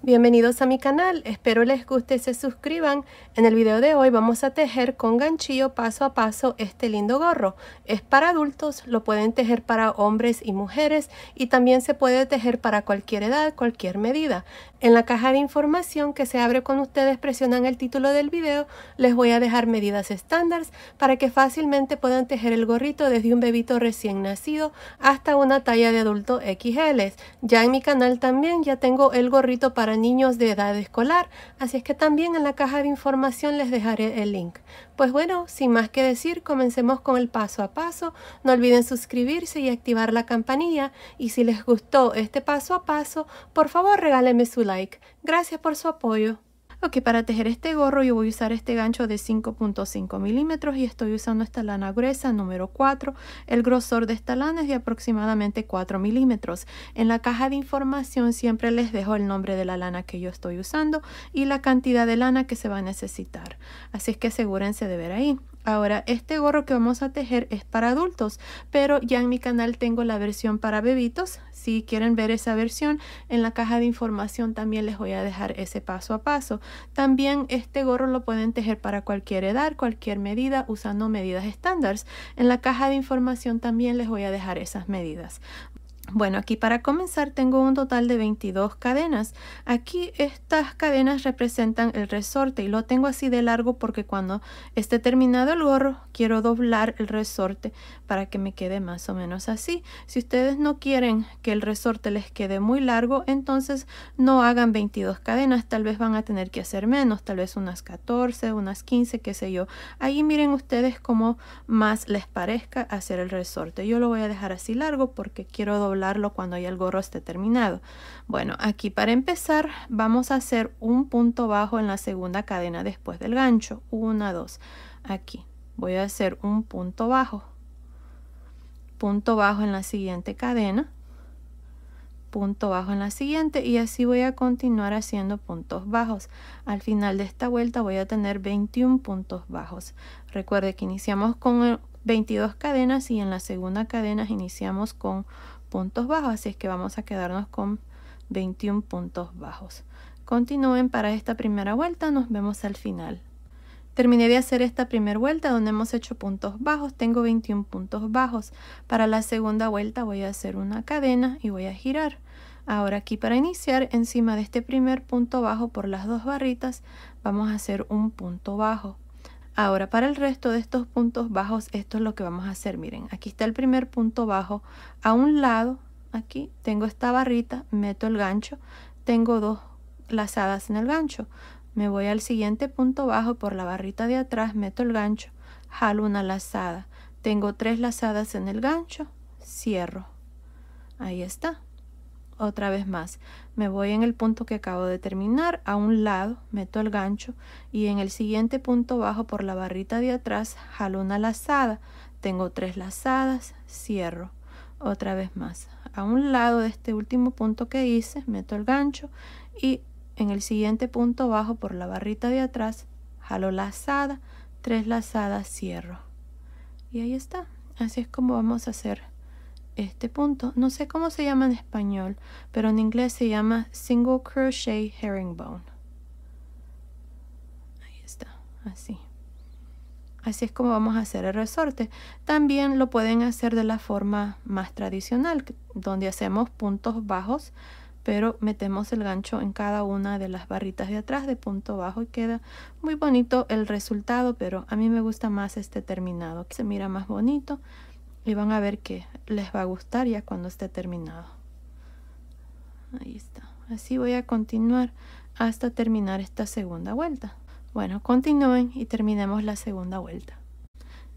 Bienvenidos a mi canal, espero les guste y se suscriban. En el video de hoy vamos a tejer con ganchillo paso a paso este lindo gorro. Es para adultos, lo pueden tejer para hombres y mujeres y también se puede tejer para cualquier edad, cualquier medida. En la caja de información que se abre cuando ustedes presionan el título del video, les voy a dejar medidas estándar para que fácilmente puedan tejer el gorrito desde un bebito recién nacido hasta una talla de adulto XL. Ya en mi canal también ya tengo el gorrito para niños de edad escolar, así es que también en la caja de información les dejaré el link. Pues bueno, sin más que decir, comencemos con el paso a paso. No olviden suscribirse y activar la campanilla, y si les gustó este paso a paso, por favor regálenme su like. Gracias por su apoyo. Ok, para tejer este gorro yo voy a usar este gancho de 5.5 milímetros y estoy usando esta lana gruesa número 4. El grosor de esta lana es de aproximadamente 4 milímetros. En la caja de información siempre les dejo el nombre de la lana que yo estoy usando y la cantidad de lana que se va a necesitar. Así es que asegúrense de ver ahí. Ahora, este gorro que vamos a tejer es para adultos, pero ya en mi canal tengo la versión para bebitos. Si quieren ver esa versión, en la caja de información también les voy a dejar ese paso a paso. También este gorro lo pueden tejer para cualquier edad, cualquier medida, usando medidas estándares. En la caja de información también les voy a dejar esas medidas. Bueno, aquí para comenzar tengo un total de 22 cadenas. Aquí estas cadenas representan el resorte y lo tengo así de largo porque cuando esté terminado el gorro quiero doblar el resorte para que me quede más o menos así. Si ustedes no quieren que el resorte les quede muy largo, entonces no hagan 22 cadenas, tal vez van a tener que hacer menos, tal vez unas 14, unas 15, qué sé yo. Ahí miren ustedes cómo más les parezca hacer el resorte. Yo lo voy a dejar así largo porque quiero doblarlo cuando ya el gorro esté terminado. Bueno, aquí para empezar vamos a hacer un punto bajo en la segunda cadena después del gancho. 1, 2. Aquí voy a hacer un punto bajo en la siguiente cadena, punto bajo en la siguiente, y así voy a continuar haciendo puntos bajos. Al final de esta vuelta voy a tener 21 puntos bajos. Recuerde que iniciamos con 22 cadenas y en la segunda cadena iniciamos con puntos bajos, así es que vamos a quedarnos con 21 puntos bajos. Continúen para esta primera vuelta, nos vemos al final. Terminé de hacer esta primera vuelta donde hemos hecho puntos bajos, tengo 21 puntos bajos. Para la segunda vuelta voy a hacer una cadena y voy a girar. Ahora aquí para iniciar, encima de este primer punto bajo por las dos barritas, vamos a hacer un punto bajo. Ahora para el resto de estos puntos bajos, esto es lo que vamos a hacer. Miren, aquí está el primer punto bajo. A un lado, aquí tengo esta barrita, meto el gancho, tengo dos lazadas en el gancho. Me voy al siguiente punto bajo por la barrita de atrás, meto el gancho, jalo una lazada. Tengo 3 lazadas en el gancho, cierro. Ahí está. Otra vez más, me voy en el punto que acabo de terminar, a un lado, meto el gancho y en el siguiente punto bajo por la barrita de atrás, jalo una lazada. Tengo 3 lazadas, cierro. Otra vez más, a un lado de este último punto que hice, meto el gancho y en el siguiente punto bajo por la barrita de atrás, jalo lazada, 3 lazadas, cierro. Y ahí está. Así es como vamos a hacer este punto. No sé cómo se llama en español, pero en inglés se llama single crochet herringbone. Ahí está, así. Así es como vamos a hacer el resorte. También lo pueden hacer de la forma más tradicional, donde hacemos puntos bajos, pero metemos el gancho en cada una de las barritas de atrás de punto bajo y queda muy bonito el resultado, pero a mí me gusta más este terminado, que se mira más bonito y van a ver que les va a gustar ya cuando esté terminado. Ahí está. Así voy a continuar hasta terminar esta segunda vuelta. Bueno, continúen y terminemos la segunda vuelta.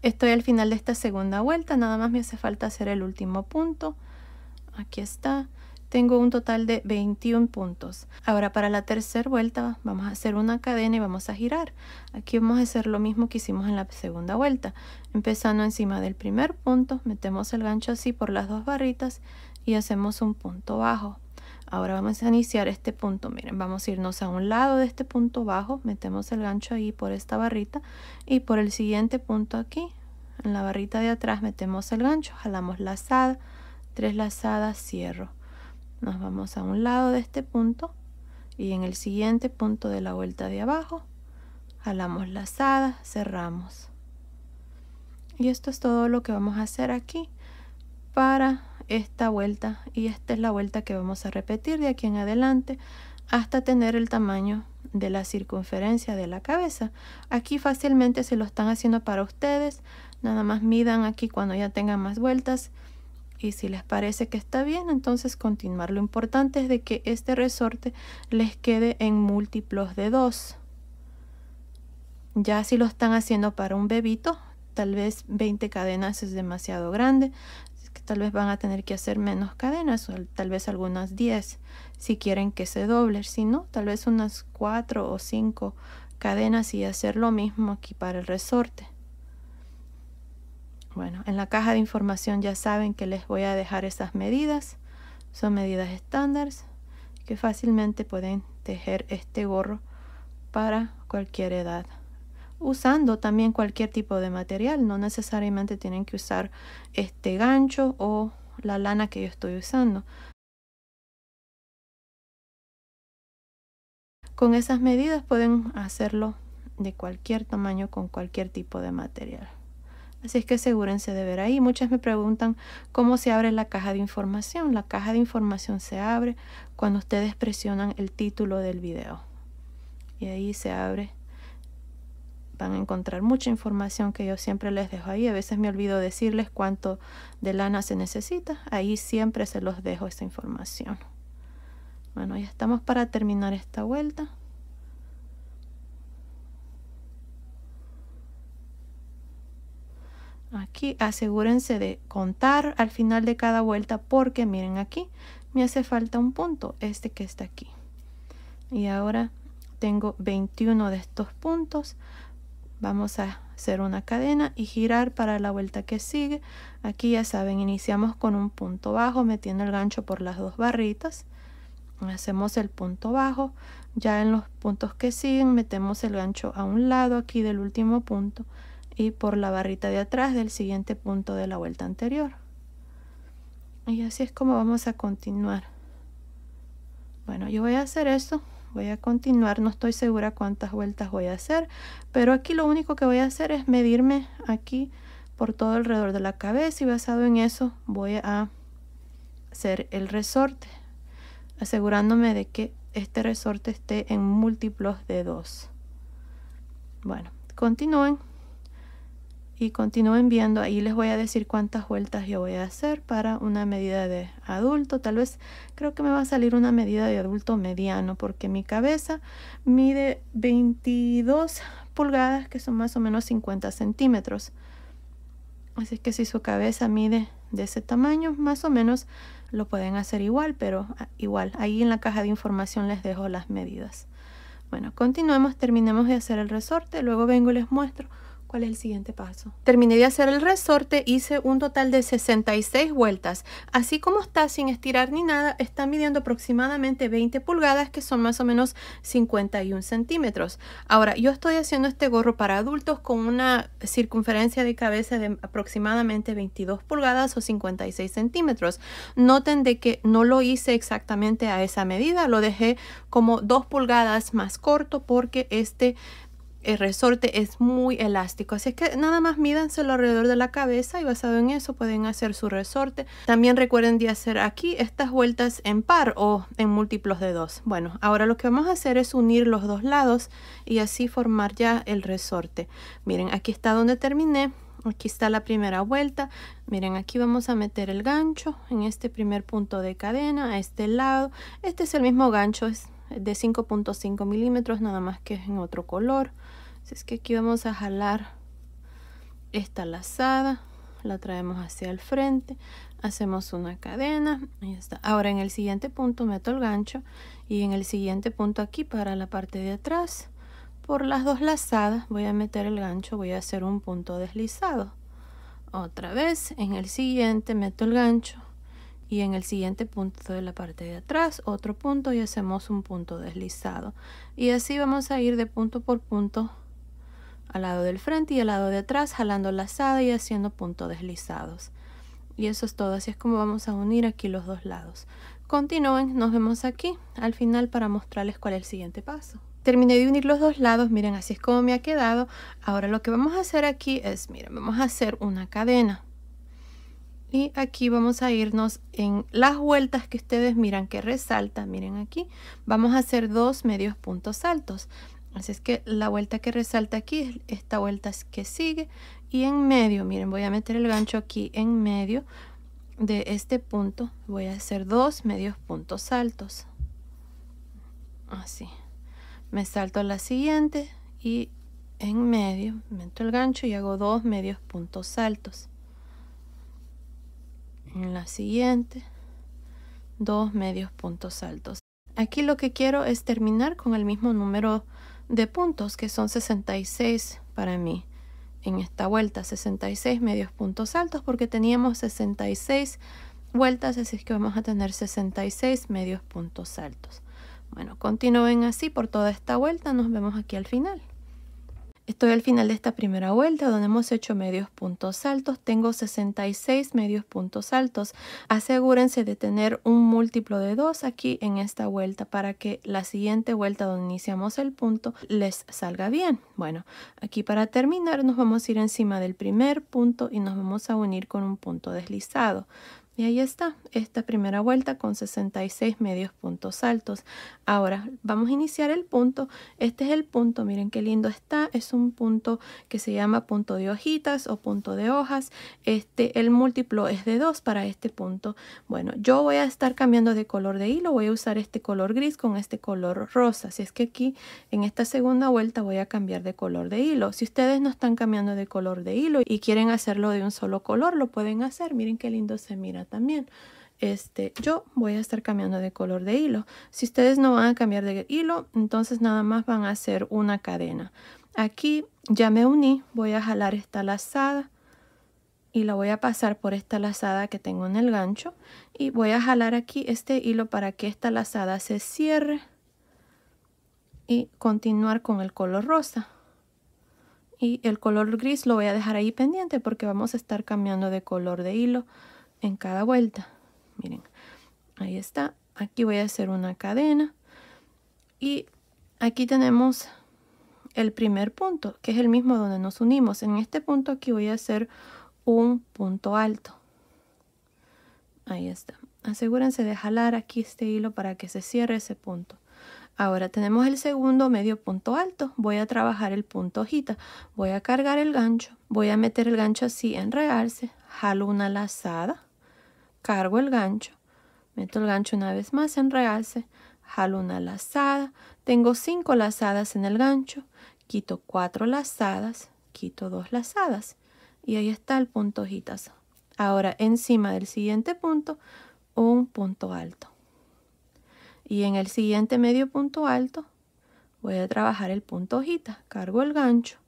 Estoy al final de esta segunda vuelta, nada más me hace falta hacer el último punto. Aquí está. Tengo un total de 21 puntos. Ahora para la tercera vuelta vamos a hacer una cadena y vamos a girar. Aquí vamos a hacer lo mismo que hicimos en la segunda vuelta. Empezando encima del primer punto, metemos el gancho así por las dos barritas y hacemos un punto bajo. Ahora vamos a iniciar este punto. Miren, vamos a irnos a un lado de este punto bajo, metemos el gancho ahí por esta barrita y por el siguiente punto aquí, en la barrita de atrás, metemos el gancho, jalamos lazada, 3 lazadas, cierro. Nos vamos a un lado de este punto y en el siguiente punto de la vuelta de abajo jalamos lazada, cerramos. Y esto es todo lo que vamos a hacer aquí para esta vuelta, y esta es la vuelta que vamos a repetir de aquí en adelante hasta tener el tamaño de la circunferencia de la cabeza. Aquí fácilmente se lo están haciendo para ustedes, nada más midan aquí cuando ya tengan más vueltas y si les parece que está bien, entonces continuar. Lo importante es de que este resorte les quede en múltiplos de 2. Ya si lo están haciendo para un bebito, tal vez 20 cadenas es demasiado grande, así que tal vez van a tener que hacer menos cadenas, o tal vez algunas 10 si quieren que se doble. Si no, tal vez unas 4 o 5 cadenas y hacer lo mismo aquí para el resorte. Bueno, en la caja de información ya saben que les voy a dejar esas medidas. Son medidas estándares que fácilmente pueden tejer este gorro para cualquier edad, usando también cualquier tipo de material. No necesariamente tienen que usar este gancho o la lana que yo estoy usando. Con esas medidas pueden hacerlo de cualquier tamaño con cualquier tipo de material. Así es que asegúrense de ver ahí. Muchas me preguntan cómo se abre la caja de información. La caja de información se abre cuando ustedes presionan el título del video. Y ahí se abre. Van a encontrar mucha información que yo siempre les dejo ahí. A veces me olvido decirles cuánto de lana se necesita. Ahí siempre se los dejo esta información. Bueno, ya estamos para terminar esta vuelta. Aquí asegúrense de contar al final de cada vuelta, porque miren aquí me hace falta un punto, este que está aquí, y ahora tengo 21 de estos puntos. Vamos a hacer una cadena y girar para la vuelta que sigue. Aquí ya saben, iniciamos con un punto bajo metiendo el gancho por las dos barritas, hacemos el punto bajo. Ya en los puntos que siguen metemos el gancho a un lado aquí del último punto y por la barrita de atrás del siguiente punto de la vuelta anterior. Y así es como vamos a continuar. Bueno, yo voy a hacer esto, voy a continuar. No estoy segura cuántas vueltas voy a hacer, pero aquí lo único que voy a hacer es medirme aquí por todo alrededor de la cabeza, y basado en eso voy a hacer el resorte, asegurándome de que este resorte esté en múltiplos de 2. Bueno, continúen y continúen viendo. Ahí les voy a decir cuántas vueltas yo voy a hacer para una medida de adulto. Tal vez creo que me va a salir una medida de adulto mediano, porque mi cabeza mide 22 pulgadas, que son más o menos 50 centímetros. Así que si su cabeza mide de ese tamaño, más o menos lo pueden hacer igual, pero igual ahí en la caja de información les dejo las medidas. Bueno, continuemos, terminemos de hacer el resorte, luego vengo y les muestro cuál es el siguiente paso. Terminé de hacer el resorte, hice un total de 66 vueltas. Así como está, sin estirar ni nada, está midiendo aproximadamente 20 pulgadas, que son más o menos 51 centímetros. Ahora, yo estoy haciendo este gorro para adultos con una circunferencia de cabeza de aproximadamente 22 pulgadas o 56 centímetros. Noten de que no lo hice exactamente a esa medida, lo dejé como 2 pulgadas más corto, porque el resorte es muy elástico. Así es que nada más mídanselo alrededor de la cabeza y basado en eso pueden hacer su resorte. También recuerden de hacer aquí estas vueltas en par o en múltiplos de 2. Bueno, ahora lo que vamos a hacer es unir los dos lados y así formar ya el resorte. Miren, aquí está donde terminé. Aquí está la primera vuelta. Miren, aquí vamos a meter el gancho en este primer punto de cadena a este lado. Este es el mismo gancho, es de 5.5 milímetros, nada más que es en otro color. Así es que aquí vamos a jalar esta lazada, la traemos hacia el frente, hacemos una cadena y ya está. Ahora en el siguiente punto meto el gancho, y en el siguiente punto aquí para la parte de atrás, por las dos lazadas voy a meter el gancho, voy a hacer un punto deslizado. Otra vez en el siguiente meto el gancho, y en el siguiente punto de la parte de atrás otro punto y hacemos un punto deslizado, y así vamos a ir de punto por punto al lado del frente y al lado de atrás, jalando lazada y haciendo puntos deslizados. Y eso es todo. Así es como vamos a unir aquí los dos lados. Continúen, nos vemos aquí al final para mostrarles cuál es el siguiente paso. Terminé de unir los dos lados, miren, así es como me ha quedado. Ahora lo que vamos a hacer aquí es, miren, vamos a hacer una cadena. Y aquí vamos a irnos en las vueltas que ustedes miran que resalta, miren aquí, vamos a hacer 2 medios puntos altos. Así es que la vuelta que resalta aquí es esta vuelta que sigue. Y en medio, miren, voy a meter el gancho aquí en medio de este punto. Voy a hacer 2 medios puntos altos. Así. Me salto a la siguiente y en medio meto el gancho y hago 2 medios puntos altos. En la siguiente, 2 medios puntos altos. Aquí lo que quiero es terminar con el mismo número de puntos, que son 66 para mí. En esta vuelta, 66 medios puntos altos, porque teníamos 66 vueltas, así es que vamos a tener 66 medios puntos altos. Bueno, continúen así por toda esta vuelta, nos vemos aquí al final. Estoy al final de esta primera vuelta donde hemos hecho medios puntos altos. Tengo 66 medios puntos altos. Asegúrense de tener un múltiplo de 2 aquí en esta vuelta para que la siguiente vuelta donde iniciamos el punto les salga bien. Bueno, aquí para terminar nos vamos a ir encima del primer punto y nos vamos a unir con un punto deslizado. Y ahí está, esta primera vuelta con 66 medios puntos altos. Ahora vamos a iniciar el punto. Este es el punto, miren qué lindo está. Es un punto que se llama punto de hojitas o punto de hojas. El múltiplo es de 2 para este punto. Bueno, yo voy a estar cambiando de color de hilo. Voy a usar este color gris con este color rosa. Así es que aquí en esta segunda vuelta voy a cambiar de color de hilo. Si ustedes no están cambiando de color de hilo y quieren hacerlo de un solo color, lo pueden hacer. Miren qué lindo se mira también. Yo voy a estar cambiando de color de hilo. Si ustedes no van a cambiar de hilo, entonces nada más van a hacer una cadena. Aquí ya me uní, voy a jalar esta lazada y la voy a pasar por esta lazada que tengo en el gancho y voy a jalar aquí este hilo para que esta lazada se cierre y continuar con el color rosa. Y el color gris lo voy a dejar ahí pendiente porque vamos a estar cambiando de color de hilo en cada vuelta. Miren, ahí está. Aquí voy a hacer una cadena y aquí tenemos el primer punto, que es el mismo donde nos unimos. En este punto aquí voy a hacer un punto alto. Ahí está. Asegúrense de jalar aquí este hilo para que se cierre ese punto. Ahora tenemos el segundo medio punto alto. Voy a trabajar el punto hojita. Voy a cargar el gancho. Voy a meter el gancho así en realce. Jalo una lazada. Cargo el gancho, meto el gancho una vez más en realce, jalo una lazada, tengo 5 lazadas en el gancho, quito 4 lazadas, quito 2 lazadas y ahí está el punto hojitas. Ahora encima del siguiente punto, un punto alto. Y en el siguiente medio punto alto voy a trabajar el punto hojita, cargo el gancho,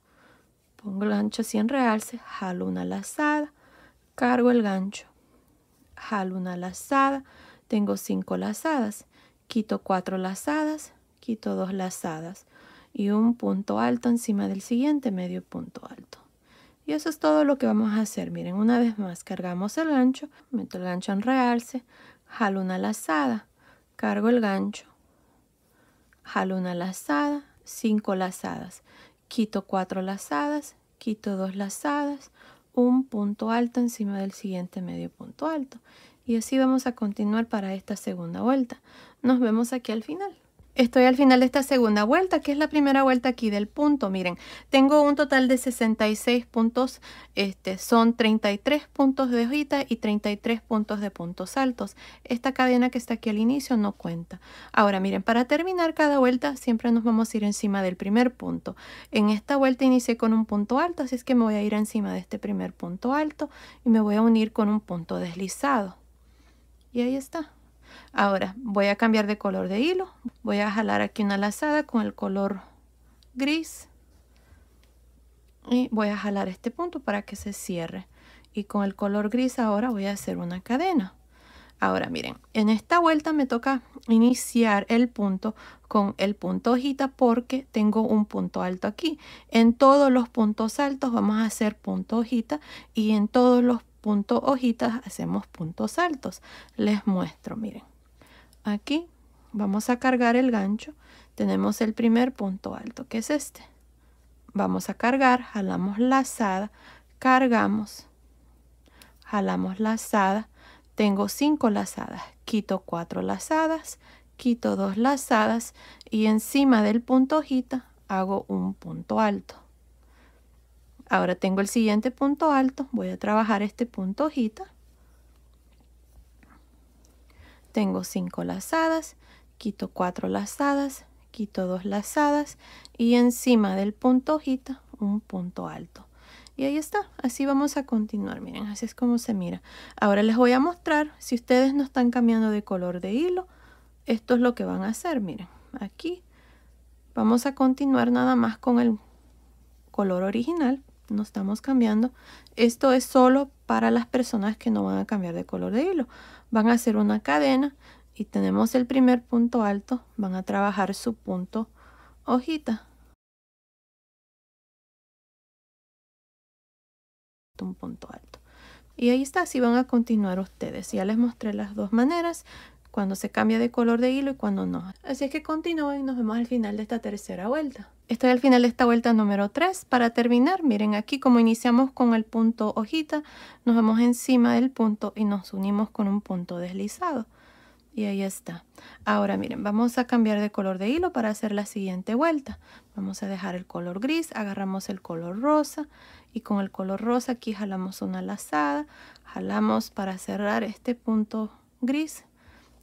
pongo el gancho así en realce, jalo una lazada, cargo el gancho. Jalo una lazada, tengo 5 lazadas, quito 4 lazadas, quito 2 lazadas y un punto alto encima del siguiente medio punto alto. Y eso es todo lo que vamos a hacer. Miren, una vez más cargamos el gancho, meto el gancho en realce, jalo una lazada, cargo el gancho, jalo una lazada, 5 lazadas, quito 4 lazadas, quito 2 lazadas, un punto alto encima del siguiente medio punto alto y así vamos a continuar para esta segunda vuelta. Nos vemos aquí al final. Estoy al final de esta segunda vuelta, que es la primera vuelta aquí del punto. Miren, tengo un total de 66 puntos. Son 33 puntos de hojita y 33 puntos de puntos altos. Esta cadena que está aquí al inicio no cuenta. Ahora miren, para terminar cada vuelta siempre nos vamos a ir encima del primer punto. En esta vuelta inicié con un punto alto, así es que me voy a ir encima de este primer punto alto y me voy a unir con un punto deslizado. Y ahí está. Ahora voy a cambiar de color de hilo. Voy a jalar aquí una lazada con el color gris. Y voy a jalar este punto para que se cierre. Y con el color gris ahora voy a hacer una cadena. Ahora miren, en esta vuelta me toca iniciar el punto con el punto hojita porque tengo un punto alto aquí. En todos los puntos altos vamos a hacer punto hojita y en todos los puntos hojitas hacemos puntos altos. Les muestro, miren. Aquí vamos a cargar el gancho. Tenemos el primer punto alto, que es este. Vamos a cargar, jalamos lazada, cargamos, jalamos lazada. Tengo 5 lazadas, quito 4 lazadas, quito 2 lazadas y encima del punto hojita hago un punto alto. Ahora tengo el siguiente punto alto, voy a trabajar este punto hojita. Tengo 5 lazadas, quito 4 lazadas, quito 2 lazadas y encima del punto hojita un punto alto. Y ahí está, así vamos a continuar, miren, así es como se mira. Ahora les voy a mostrar, si ustedes no están cambiando de color de hilo, esto es lo que van a hacer, miren. Aquí vamos a continuar nada más con el color original, no estamos cambiando. Esto es solo para las personas que no van a cambiar de color de hilo. Van a hacer una cadena y tenemos el primer punto alto, van a trabajar su punto hojita. Un punto alto. Y ahí está, así van a continuar ustedes. Ya les mostré las dos maneras, cuando se cambia de color de hilo y cuando no. Así es que continúen y nos vemos al final de esta tercera vuelta. Estoy al final de esta vuelta número 3. Para terminar, miren aquí como iniciamos con el punto hojita, nos vamos encima del punto y nos unimos con un punto deslizado. Y ahí está. Ahora miren, vamos a cambiar de color de hilo para hacer la siguiente vuelta. Vamos a dejar el color gris, agarramos el color rosa y con el color rosa aquí jalamos una lazada, jalamos para cerrar este punto gris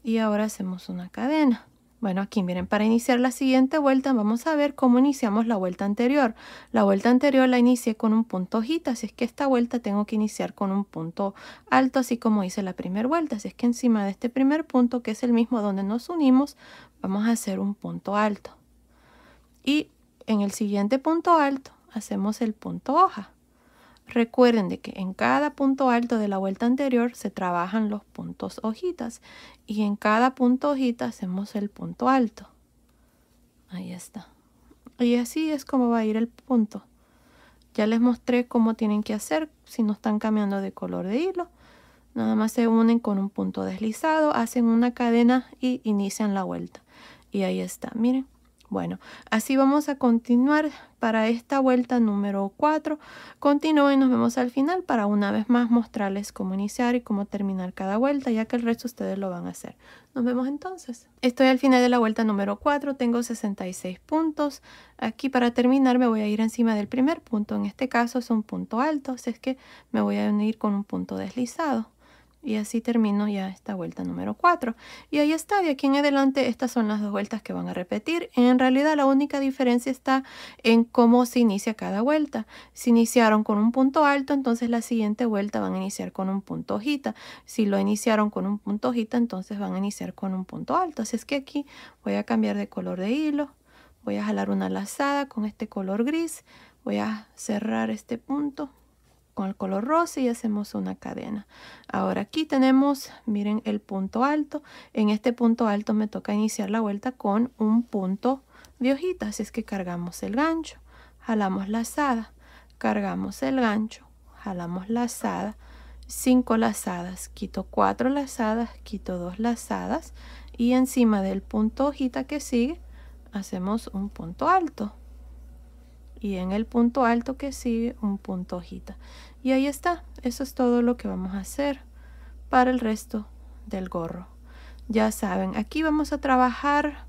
y ahora hacemos una cadena. Bueno, aquí miren, para iniciar la siguiente vuelta vamos a ver cómo iniciamos la vuelta anterior. La vuelta anterior la inicié con un punto hojita, así es que esta vuelta tengo que iniciar con un punto alto, así como hice la primera vuelta. Así es que encima de este primer punto, que es el mismo donde nos unimos, vamos a hacer un punto alto. Y en el siguiente punto alto hacemos el punto hoja. Recuerden de que en cada punto alto de la vuelta anterior se trabajan los puntos hojitas y en cada punto hojita hacemos el punto alto. Ahí está. Y así es como va a ir el punto. Ya les mostré cómo tienen que hacer si no están cambiando de color de hilo. Nada más se unen con un punto deslizado, hacen una cadena y inician la vuelta. Y ahí está, miren. Bueno, así vamos a continuar para esta vuelta número 4. Continúen y nos vemos al final para una vez más mostrarles cómo iniciar y cómo terminar cada vuelta, ya que el resto ustedes lo van a hacer. Nos vemos entonces. Estoy al final de la vuelta número 4, tengo 66 puntos. Aquí para terminar me voy a ir encima del primer punto, en este caso es un punto alto, así es que me voy a unir con un punto deslizado. Y así termino ya esta vuelta número 4. Y ahí está, de aquí en adelante estas son las dos vueltas que van a repetir. En realidad la única diferencia está en cómo se inicia cada vuelta. Si iniciaron con un punto alto, entonces la siguiente vuelta van a iniciar con un punto hojita. Si lo iniciaron con un punto hojita, entonces van a iniciar con un punto alto. Así es que aquí voy a cambiar de color de hilo. Voy a jalar una lazada con este color gris. Voy a cerrar este punto con el color rosa y hacemos una cadena. Ahora aquí tenemos, miren, el punto alto. En este punto alto me toca iniciar la vuelta con un punto de hojita, así es que cargamos el gancho, jalamos lazada, cargamos el gancho, jalamos lazada, 5 lazadas, quito 4 lazadas, quito 2 lazadas y encima del punto hojita que sigue hacemos un punto alto. Y en el punto alto que sigue un punto hojita. Y ahí está, eso es todo lo que vamos a hacer para el resto del gorro. Ya saben, aquí vamos a trabajar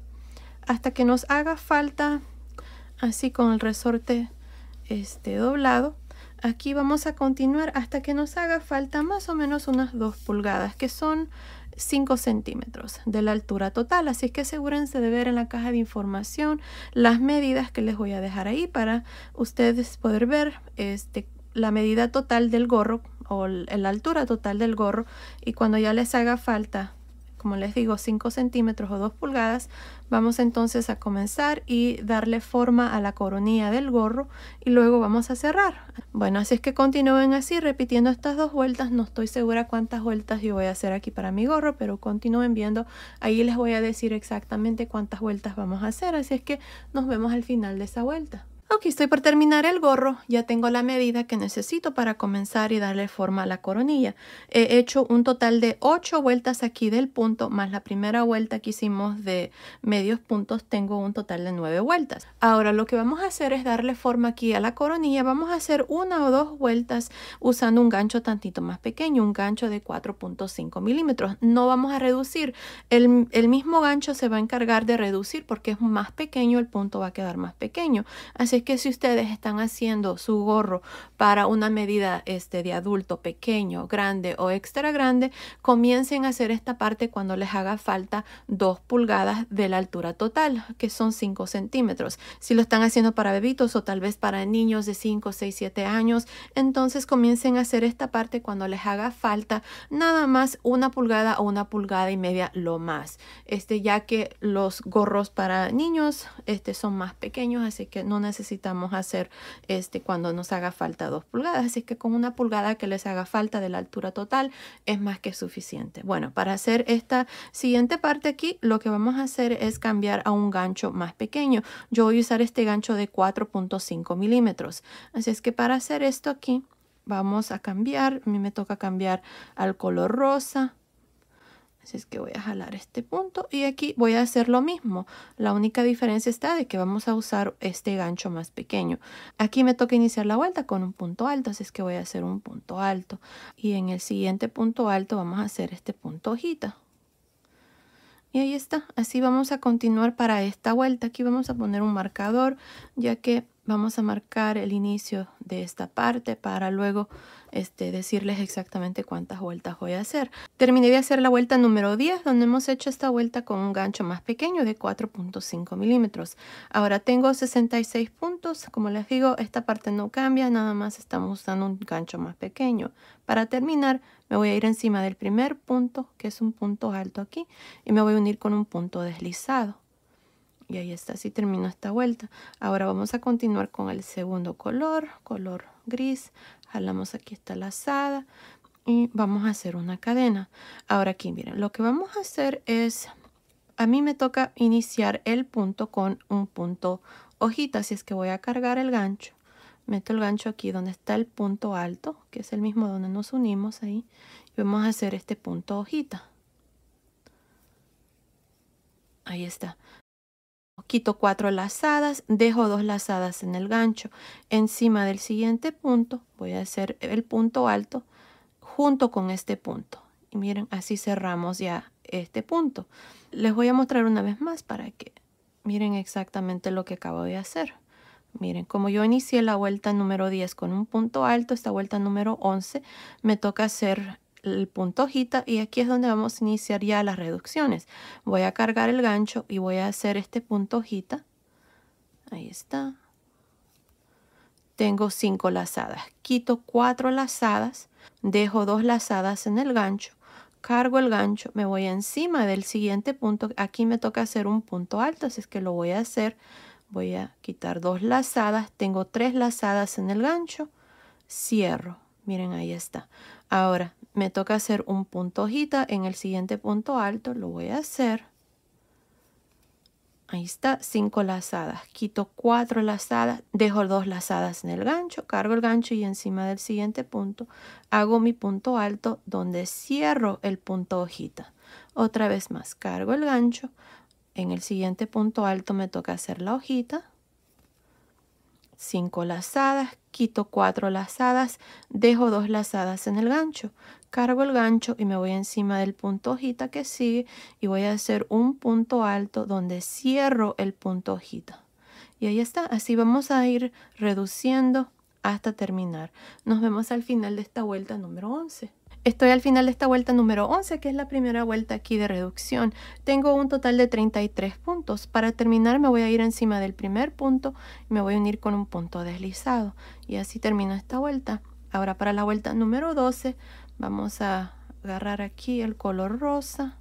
hasta que nos haga falta, así con el resorte doblado. Aquí vamos a continuar hasta que nos haga falta más o menos unas 2 pulgadas, que son 5 centímetros de la altura total. Así que asegúrense de ver en la caja de información las medidas que les voy a dejar ahí para ustedes poder ver la medida total del gorro o la altura total del gorro. Y cuando ya les haga falta, como les digo, 5 centímetros o 2 pulgadas, vamos entonces a comenzar y darle forma a la coronilla del gorro y luego vamos a cerrar. Bueno, así es que continúen así repitiendo estas 2 vueltas. No estoy segura cuántas vueltas yo voy a hacer aquí para mi gorro, pero continúen viendo. Ahí les voy a decir exactamente cuántas vueltas vamos a hacer, así es que nos vemos al final de esa vuelta. Ok, estoy por terminar el gorro. Ya tengo la medida que necesito para comenzar y darle forma a la coronilla. He hecho un total de 8 vueltas aquí del punto, más la primera vuelta que hicimos de medios puntos, tengo un total de 9 vueltas. Ahora lo que vamos a hacer es darle forma aquí a la coronilla. Vamos a hacer 1 o 2 vueltas usando un gancho tantito más pequeño, un gancho de 4.5 milímetros. No vamos a reducir. El mismo gancho se va a encargar de reducir porque es más pequeño, el punto va a quedar más pequeño. Así que si ustedes están haciendo su gorro para una medida de adulto pequeño, grande o extra grande, comiencen a hacer esta parte cuando les haga falta 2 pulgadas de la altura total, que son 5 centímetros. Si lo están haciendo para bebitos o tal vez para niños de 5, 6, 7 años, entonces comiencen a hacer esta parte cuando les haga falta nada más 1 pulgada o 1 pulgada y media lo más. Ya que los gorros para niños son más pequeños, así que no necesitamos hacer cuando nos haga falta 2 pulgadas, así que con 1 pulgada que les haga falta de la altura total es más que suficiente. Bueno, para hacer esta siguiente parte aquí, lo que vamos a hacer es cambiar a un gancho más pequeño. Yo voy a usar este gancho de 4.5 milímetros, así es que para hacer esto aquí vamos a cambiar. A mí me toca cambiar al color rosa. Así es que voy a jalar este punto y aquí voy a hacer lo mismo. La única diferencia está de que vamos a usar este gancho más pequeño. Aquí me toca iniciar la vuelta con un punto alto, así es que voy a hacer un punto alto. Y en el siguiente punto alto vamos a hacer este punto hojita. Y ahí está. Así vamos a continuar para esta vuelta. Aquí vamos a poner un marcador, ya que vamos a marcar el inicio de esta parte para luego decirles exactamente cuántas vueltas voy a hacer. Terminé de hacer la vuelta número 10, donde hemos hecho esta vuelta con un gancho más pequeño de 4.5 milímetros. Ahora tengo 66 puntos. Como les digo, esta parte no cambia, nada más estamos usando un gancho más pequeño. Para terminar, me voy a ir encima del primer punto, que es un punto alto aquí, y me voy a unir con un punto deslizado. Y ahí está, así termino esta vuelta. Ahora vamos a continuar con el segundo color gris. Jalamos aquí esta lazada y vamos a hacer una cadena. Ahora aquí, miren, lo que vamos a hacer es, a mí me toca iniciar el punto con un punto hojita, así es que voy a cargar el gancho. Meto el gancho aquí donde está el punto alto, que es el mismo donde nos unimos ahí. Y vamos a hacer este punto hojita. Ahí está. Quito 4 lazadas, dejo 2 lazadas en el gancho. Encima del siguiente punto voy a hacer el punto alto junto con este punto. Y miren, así cerramos ya este punto. Les voy a mostrar una vez más para que miren exactamente lo que acabo de hacer. Miren, como yo inicié la vuelta número 10 con un punto alto, esta vuelta número 11 me toca hacer el punto hojita y aquí es donde vamos a iniciar ya las reducciones. Voy a cargar el gancho y voy a hacer este punto hojita. Ahí está. Tengo 5 lazadas. Quito 4 lazadas, dejo 2 lazadas en el gancho, cargo el gancho, me voy encima del siguiente punto. Aquí me toca hacer un punto alto, así es que lo voy a hacer. Voy a quitar 2 lazadas, tengo 3 lazadas en el gancho, cierro. Miren, ahí está. Ahora me toca hacer un punto hojita en el siguiente punto alto, lo voy a hacer. Ahí está, 5 lazadas. Quito 4 lazadas, dejo 2 lazadas en el gancho, cargo el gancho y encima del siguiente punto hago mi punto alto donde cierro el punto hojita. Otra vez más, cargo el gancho. En el siguiente punto alto me toca hacer la hojita. 5 lazadas, quito 4 lazadas, dejo 2 lazadas en el gancho, cargo el gancho y me voy encima del punto hojita que sigue y voy a hacer un punto alto donde cierro el punto hojita. Y ahí está, así vamos a ir reduciendo hasta terminar. Nos vemos al final de esta vuelta número 11. Estoy al final de esta vuelta número 11, que es la primera vuelta aquí de reducción. Tengo un total de 33 puntos. Para terminar me voy a ir encima del primer punto y me voy a unir con un punto deslizado. Y así termino esta vuelta. Ahora para la vuelta número 12 vamos a agarrar aquí el color rosa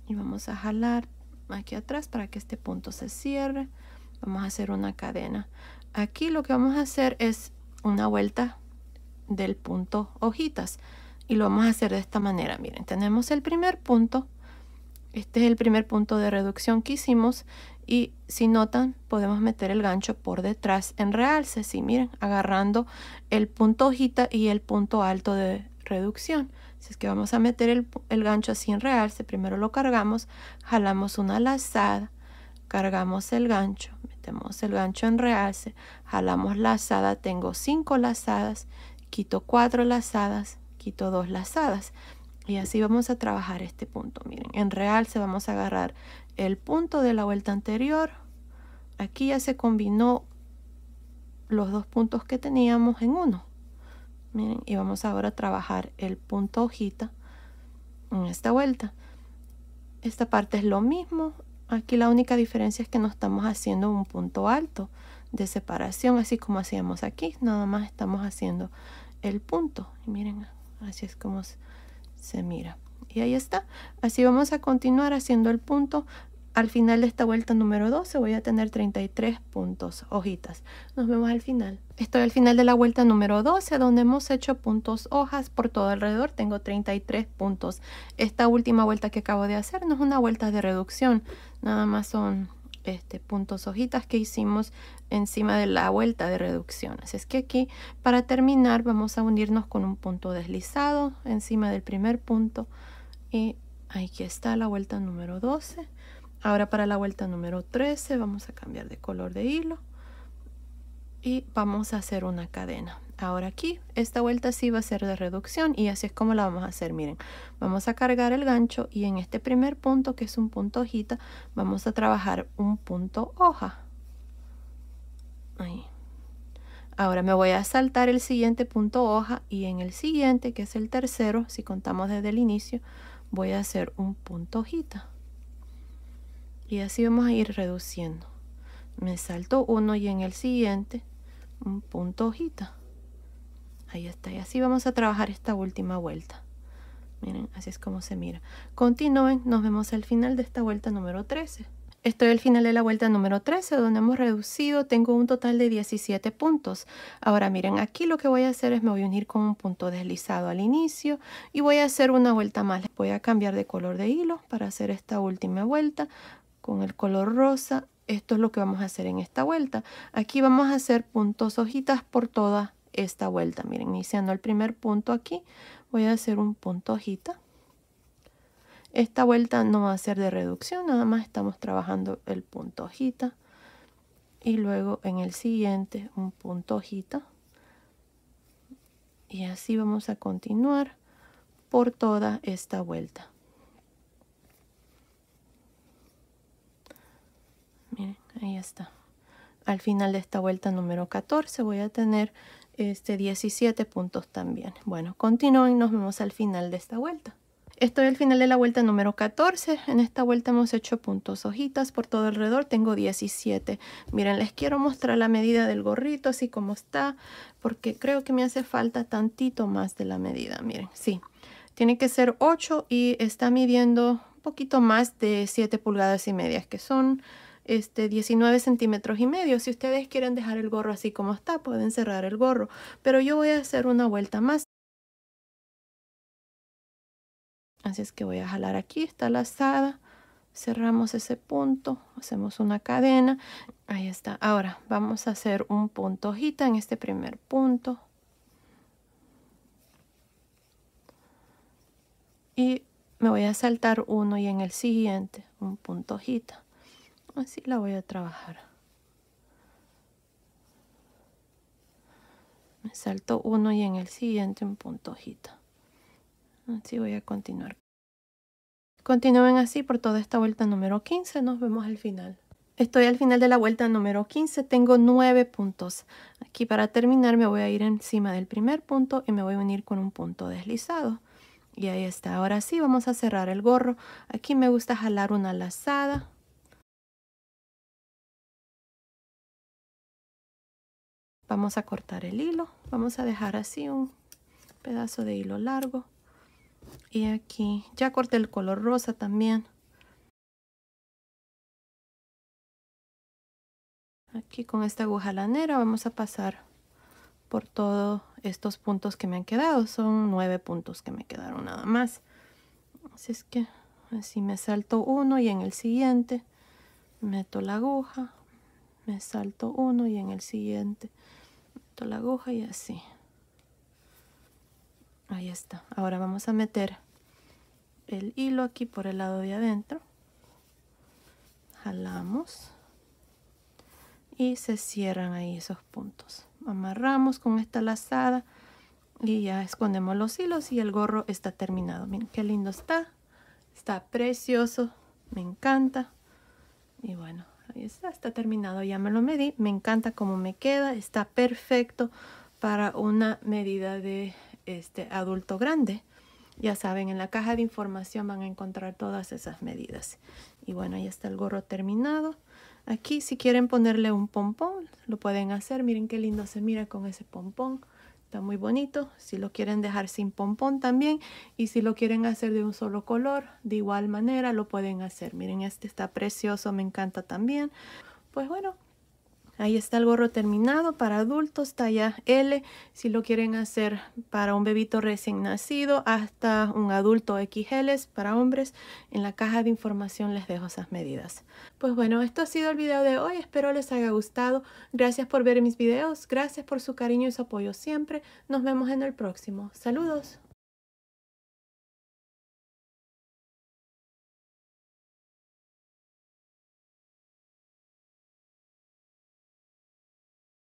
y vamos a jalar aquí atrás para que este punto se cierre. Vamos a hacer una cadena. Aquí lo que vamos a hacer es una vuelta del punto hojitas y lo vamos a hacer de esta manera. Miren, tenemos el primer punto, este es el primer punto de reducción que hicimos Y si notan, podemos meter el gancho por detrás en realce. Sí, miren, agarrando el punto hojita y el punto alto de reducción. Así es que vamos a meter el gancho así en realce. Primero lo cargamos, jalamos una lazada, cargamos el gancho, metemos el gancho en realce, jalamos lazada. Tengo 5 lazadas, quito 4 lazadas, quito 2 lazadas. Y así vamos a trabajar este punto. Miren, en realce vamos a agarrar el punto de la vuelta anterior. Aquí ya se combinó los dos puntos que teníamos en uno. Miren, y vamos ahora a trabajar el punto hojita en esta vuelta. Esta parte es lo mismo. Aquí la única diferencia es que no estamos haciendo un punto alto de separación, así como hacíamos aquí. Nada más estamos haciendo el punto. Y miren, así es como se mira. Y ahí está. Así vamos a continuar haciendo el punto. Al final de esta vuelta número 12 voy a tener 33 puntos hojitas. Nos vemos al final. Estoy al final de la vuelta número 12, donde hemos hecho puntos hojas por todo alrededor. Tengo 33 puntos. Esta última vuelta que acabo de hacer no es una vuelta de reducción, nada más son puntos hojitas que hicimos encima de la vuelta de reducción. Así es que aquí, para terminar, vamos a unirnos con un punto deslizado encima del primer punto. Y aquí está la vuelta número 12. Ahora para la vuelta número 13 vamos a cambiar de color de hilo y vamos a hacer una cadena. Ahora aquí, esta vuelta sí va a ser de reducción y así es como la vamos a hacer. Miren, vamos a cargar el gancho y en este primer punto, que es un punto hojita, vamos a trabajar un punto hoja. Ahí. Ahora me voy a saltar el siguiente punto hoja y en el siguiente, que es el tercero, si contamos desde el inicio, voy a hacer un punto hojita. Y así vamos a ir reduciendo. Me salto uno y en el siguiente un punto hojita. Ahí está. Y así vamos a trabajar esta última vuelta. Miren, así es como se mira. Continúen, nos vemos al final de esta vuelta número 13. Estoy al final de la vuelta número 13, donde hemos reducido. Tengo un total de 17 puntos. Ahora miren, aquí lo que voy a hacer es me voy a unir con un punto deslizado al inicio y voy a hacer una vuelta más. Voy a cambiar de color de hilo para hacer esta última vuelta con el color rosa. Esto es lo que vamos a hacer en esta vuelta. Aquí vamos a hacer puntos hojitas por toda esta vuelta. Miren, iniciando el primer punto aquí, voy a hacer un punto hojita. Esta vuelta no va a ser de reducción, nada más estamos trabajando el punto hojita. Y luego en el siguiente un punto hojita. Y así vamos a continuar por toda esta vuelta. Miren, ahí está. Al final de esta vuelta número 14 voy a tener 17 puntos también. Bueno, continúen, nos vemos al final de esta vuelta. Estoy al final de la vuelta número 14. En esta vuelta hemos hecho puntos hojitas por todo alrededor. Tengo 17. Miren, les quiero mostrar la medida del gorrito así como está, porque creo que me hace falta tantito más de la medida. Miren, sí, tiene que ser 8 y está midiendo un poquito más de 7 pulgadas y medias, que son 19 centímetros y medio. Si ustedes quieren dejar el gorro así como está, pueden cerrar el gorro, pero yo voy a hacer una vuelta más. Así es que voy a jalar aquí, está lazada, cerramos ese punto, hacemos una cadena, ahí está. Ahora vamos a hacer un punto hojita en este primer punto y me voy a saltar uno y en el siguiente un punto hojita. Así la voy a trabajar. Me salto uno y en el siguiente un punto hojita. Así voy a continuar. Continúen así por toda esta vuelta número 15. Nos vemos al final. Estoy al final de la vuelta número 15. Tengo 9 puntos. Aquí para terminar me voy a ir encima del primer punto y me voy a unir con un punto deslizado. Y ahí está. Ahora sí vamos a cerrar el gorro. Aquí me gusta jalar una lazada. Vamos a cortar el hilo. Vamos a dejar así un pedazo de hilo largo. Y aquí ya corté el color rosa también. Aquí con esta aguja lanera vamos a pasar por todos estos puntos que me han quedado. Son 9 puntos que me quedaron nada más. Así es que así me salto uno y en el siguiente meto la aguja, me salto uno y en el siguiente meto la aguja y así. Ahí está. Ahora vamos a meter el hilo aquí por el lado de adentro. Jalamos y se cierran ahí esos puntos. Amarramos con esta lazada y ya escondemos los hilos y el gorro está terminado. Miren qué lindo está. Está precioso. Me encanta. Y bueno, ahí está terminado. Ya me lo medí. Me encanta cómo me queda. Está perfecto para una medida de adulto grande. Ya saben, en la caja de información van a encontrar todas esas medidas. Y bueno, ahí está el gorro terminado. Aquí si quieren ponerle un pompón, lo pueden hacer. Miren qué lindo se mira con ese pompón. Está muy bonito. Si lo quieren dejar sin pompón también. Y si lo quieren hacer de un solo color, de igual manera lo pueden hacer. Miren, este está precioso, me encanta también. Pues bueno. Ahí está el gorro terminado para adultos, talla L, si lo quieren hacer para un bebito recién nacido, hasta un adulto XL para hombres. En la caja de información les dejo esas medidas. Pues bueno, esto ha sido el video de hoy, espero les haya gustado. Gracias por ver mis videos, gracias por su cariño y su apoyo siempre. Nos vemos en el próximo. Saludos.